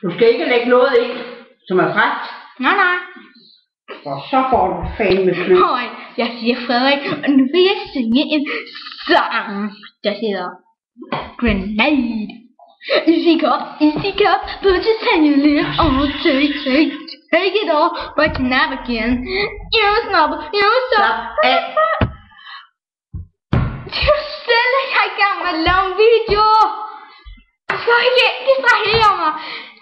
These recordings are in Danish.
Du skal ikke lægge noget ind, som er frækt. Nej. Og så får du fandme sløv. Høj, jeg siger Frederik, og nu vil jeg synge en sang, der hedder Grenade. Easy cup, put your tiny oh, take it all, but you never can. You snubble. Du stille, jeg er i gang med at lave en video. Du skal ikke distrahere mig.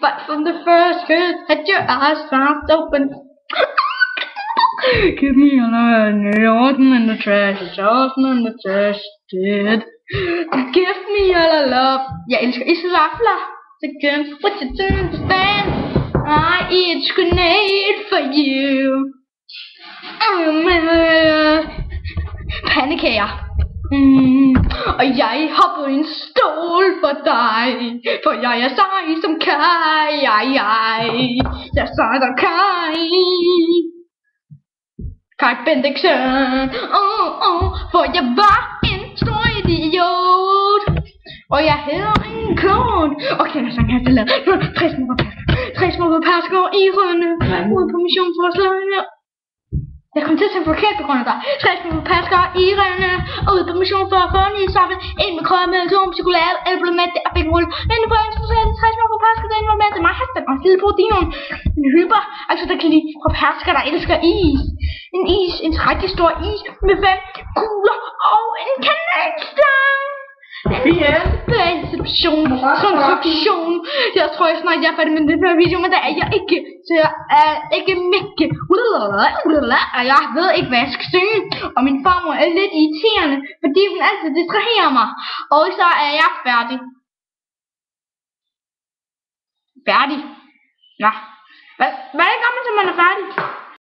But from the first hit, had your eyes fast open. Give me a line, Jordan in the trash, Jordan in the trash, dead. Give me all the love. Jeg elsker isvafler. Again, what you don't understand? I eat grenade for you. Pandekager. Og jeg hopper i en stol for dig, for jeg er sej som Kai. Jeg er sej som Kai. Kai Bendiksen. For jeg var en stor idiot. Og jeg hedder en klon. Okay, jeg sang her til lavet. 3 små pasker i Rønne. Ude på mission for at slå hende. Jeg kom til at tænke forkert på grund af dig. 3 små pasker i Rønne. Ude på mission for at få en i sammen. En med krømme, melon, chokolade, æblemet og bækkenrulle. Men på en procent, 3 små pasker, den var med til mig. Hashtag og lille protein. En hyper, altså der kan lide fra pasker, der elsker is. En rigtig stor is med 5 kugler og en kanelstang. Konstruktion. Jeg tror snart jeg er færdig med den her video, men det er jeg ikke. Så jeg er ikke mække. Og jeg ved ikke hvad jeg skal synge. Og min farmor er lidt irriterende, fordi hun altid distraherer mig. Og så er jeg færdig. Færdig? Nå. Hvad gør man, så man er færdig?